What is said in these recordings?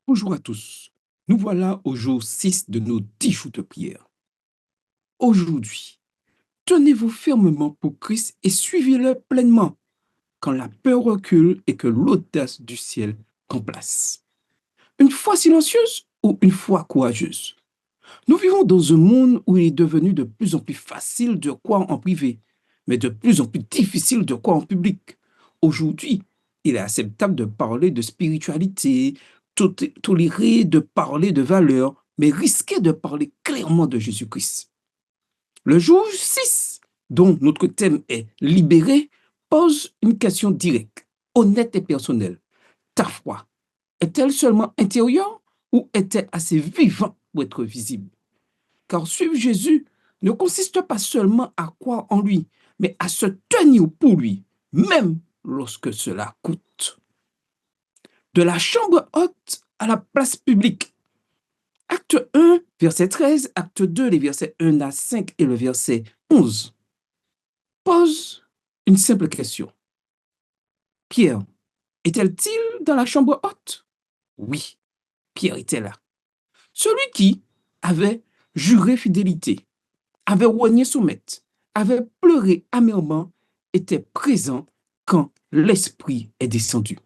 Bonjour à tous. Nous voilà au jour 6 de nos 10 jours de prière. Aujourd'hui, tenez-vous fermement pour Christ et suivez-le pleinement quand la peur recule et que l'audace du ciel prend place. Une foi silencieuse ou une foi courageuse? Nous vivons dans un monde où il est devenu de plus en plus facile de croire en privé, mais de plus en plus difficile de croire en public. Aujourd'hui, il est acceptable de parler de spiritualité, tolérer de parler de valeurs, mais risquer de parler clairement de Jésus-Christ. Le jour 6, dont notre thème est libéré, pose une question directe, honnête et personnelle. Ta foi est-elle seulement intérieure ou est-elle assez vivante pour être visible? Car suivre Jésus ne consiste pas seulement à croire en lui, mais à se tenir pour lui, même lorsque cela coûte. De la chambre haute à la place publique. Acte 1, verset 13, acte 2, les versets 1 à 5 et le verset 11, pose une simple question. Pierre était-il dans la chambre haute? Oui, Pierre était là. Celui qui avait juré fidélité, avait rogné son maître, avait pleuré amèrement, était présent quand l'Esprit est descendu.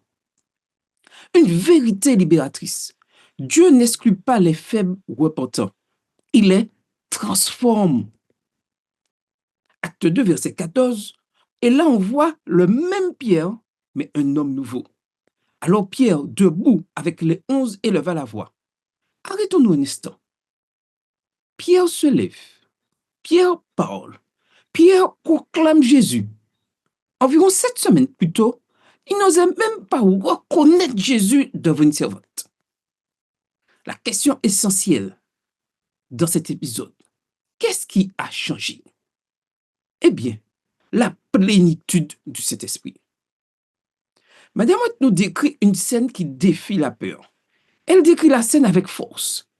Une vérité libératrice. Dieu n'exclut pas les faibles repentants. Il les transforme. Acte 2, verset 14. Et là, on voit le même Pierre, mais un homme nouveau. Alors Pierre, debout avec les 11, éleva la voix. Arrêtons-nous un instant. Pierre se lève. Pierre parle. Pierre proclame Jésus. Environ 7 semaines plus tôt, il n'osait même pas reconnaître Jésus devant une servante. La question essentielle dans cet épisode, qu'est-ce qui a changé? Eh bien, la plénitude du Saint-Esprit. Madame Watt nous décrit une scène qui défie la peur. Elle décrit la scène avec force.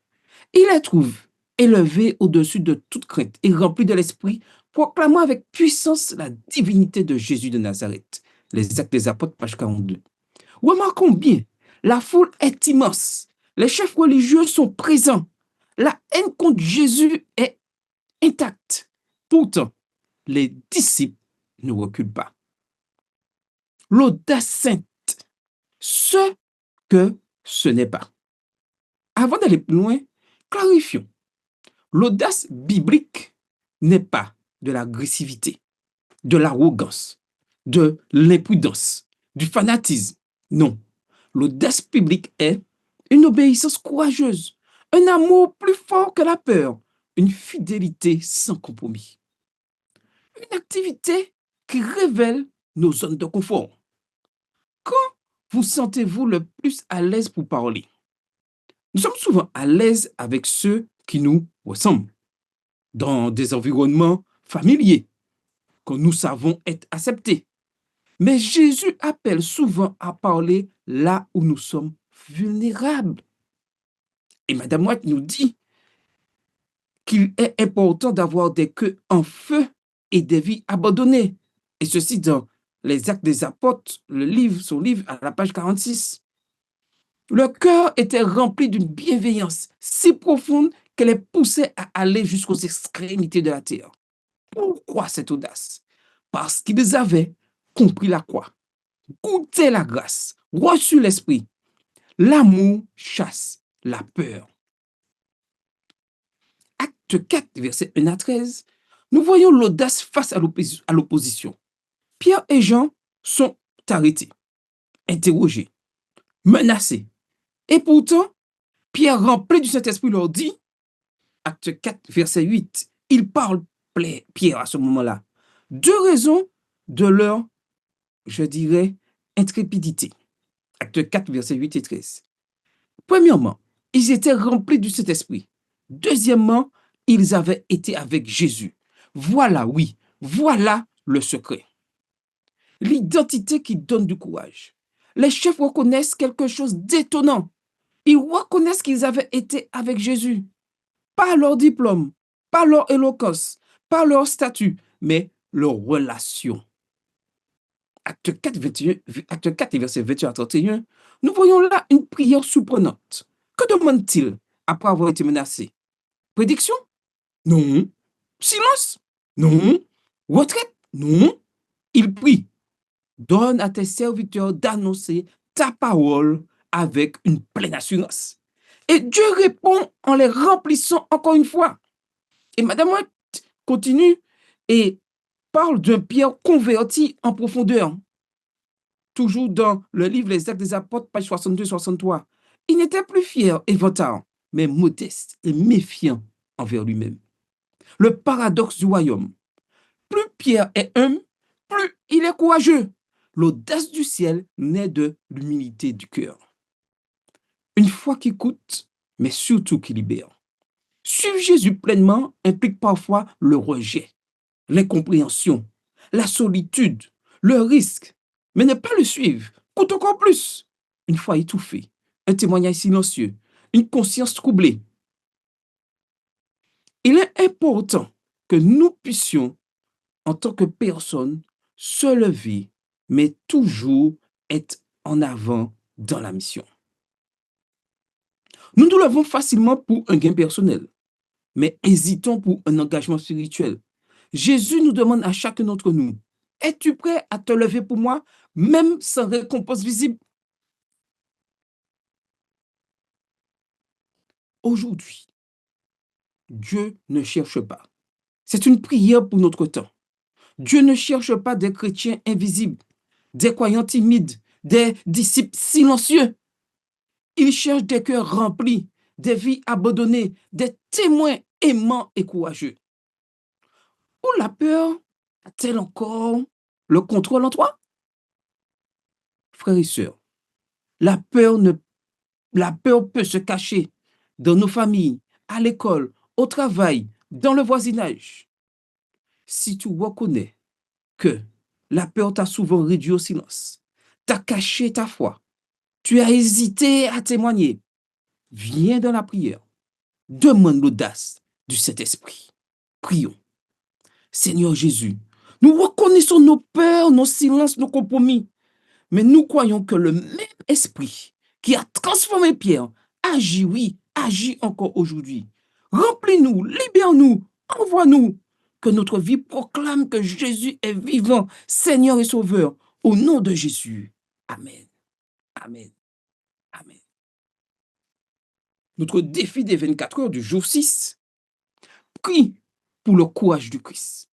Il la trouve élevée au-dessus de toute crainte et remplie de l'Esprit, proclamant avec puissance la divinité de Jésus de Nazareth. Les Actes des Apôtres, page 42. Remarquons bien, la foule est immense. Les chefs religieux sont présents. La haine contre Jésus est intacte. Pourtant, les disciples ne reculent pas. L'audace sainte, ce que ce n'est pas. Avant d'aller plus loin, clarifions. L'audace biblique n'est pas de l'agressivité, de l'arrogance, de l'imprudence, du fanatisme. Non. L'audace biblique est une obéissance courageuse, un amour plus fort que la peur, une fidélité sans compromis. Une activité qui révèle nos zones de confort. Quand vous sentez-vous le plus à l'aise pour parler? Nous sommes souvent à l'aise avec ceux qui nous ressemblent, dans des environnements familiers, que nous savons être acceptés. Mais Jésus appelle souvent à parler là où nous sommes vulnérables. Et Madame White nous dit qu'il est important d'avoir des cœurs en feu et des vies abandonnées. Et ceci dans les Actes des Apôtres, son livre à la page 46. Le cœur était rempli d'une bienveillance si profonde qu'elle les poussait à aller jusqu'aux extrémités de la terre. Pourquoi cette audace? Parce qu'ils avaient compris la croix, goûté la grâce, reçu l'esprit. L'amour chasse la peur. Acte 4, versets 1 à 13, nous voyons l'audace face à l'opposition. Pierre et Jean sont arrêtés, interrogés, menacés. Et pourtant, Pierre, rempli du Saint-Esprit, leur dit, acte 4, verset 8, il parle, Pierre, à ce moment-là, deux raisons de leur, je dirais, intrépidité. Acte 4, verset 8 et 13. Premièrement, ils étaient remplis du Saint-Esprit. Deuxièmement, ils avaient été avec Jésus. Voilà, oui, voilà le secret. L'identité qui donne du courage. Les chefs reconnaissent quelque chose d'étonnant. Ils reconnaissent qu'ils avaient été avec Jésus. Pas leur diplôme, pas leur éloquence, pas leur statut, mais leur relation. Acte 4, verset 21, nous voyons là une prière surprenante. demande-t-il après avoir été menacé? Prédiction? Non. Silence? Non. Retraite? Non. Il prie. Donne à tes serviteurs d'annoncer ta parole avec une pleine assurance. Et Dieu répond en les remplissant encore une fois. Et Madame White continue et parle d'un Pierre converti en profondeur. Toujours dans le livre Les Actes des Apôtres, page 62-63. Il n'était plus fier et vantard, mais modeste et méfiant envers lui-même. Le paradoxe du royaume. Plus Pierre est humble, plus il est courageux. L'audace du ciel naît de l'humilité du cœur. Une foi qui coûte, mais surtout qui libère. Suivre Jésus pleinement implique parfois le rejet, l'incompréhension, la solitude, le risque. Mais ne pas le suivre coûte encore plus. Une foi étouffée, un témoignage silencieux, une conscience troublée. Il est important que nous puissions, en tant que personne, se lever, mais toujours être en avant dans la mission. Nous nous levons facilement pour un gain personnel, mais hésitons pour un engagement spirituel. Jésus nous demande à chacun d'entre nous, es-tu prêt à te lever pour moi, même sans récompense visible? Aujourd'hui, Dieu ne cherche pas. C'est une prière pour notre temps. Dieu ne cherche pas des chrétiens invisibles, des croyants timides, des disciples silencieux. Il cherche des cœurs remplis, des vies abandonnées, des témoins aimants et courageux. Ou la peur a-t-elle encore le contrôle en toi? Frères et sœurs, la peur, la peur peut se cacher dans nos familles, à l'école, au travail, dans le voisinage. Si tu reconnais que la peur t'a souvent réduit au silence, t'a caché ta foi, tu as hésité à témoigner, viens dans la prière. Demande l'audace du Saint-Esprit. Prions. Seigneur Jésus, nous reconnaissons nos peurs, nos silences, nos compromis, mais nous croyons que le même esprit qui a transformé Pierre agit, oui, agit encore aujourd'hui. Remplis-nous, libère-nous, envoie-nous, que notre vie proclame que Jésus est vivant, Seigneur et Sauveur, au nom de Jésus. Amen. Amen. Amen. Notre défi des 24 heures du jour 6, prie pour le courage du Christ.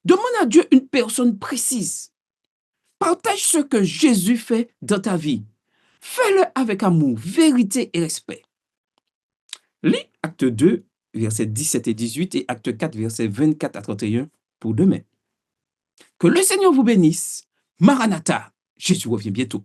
Demande à Dieu une personne précise. Partage ce que Jésus fait dans ta vie. Fais-le avec amour, vérité et respect. Lis Acte 2, versets 17 et 18 et Acte 4, versets 24 à 31 pour demain. Que le Seigneur vous bénisse. Maranatha, Jésus revient bientôt.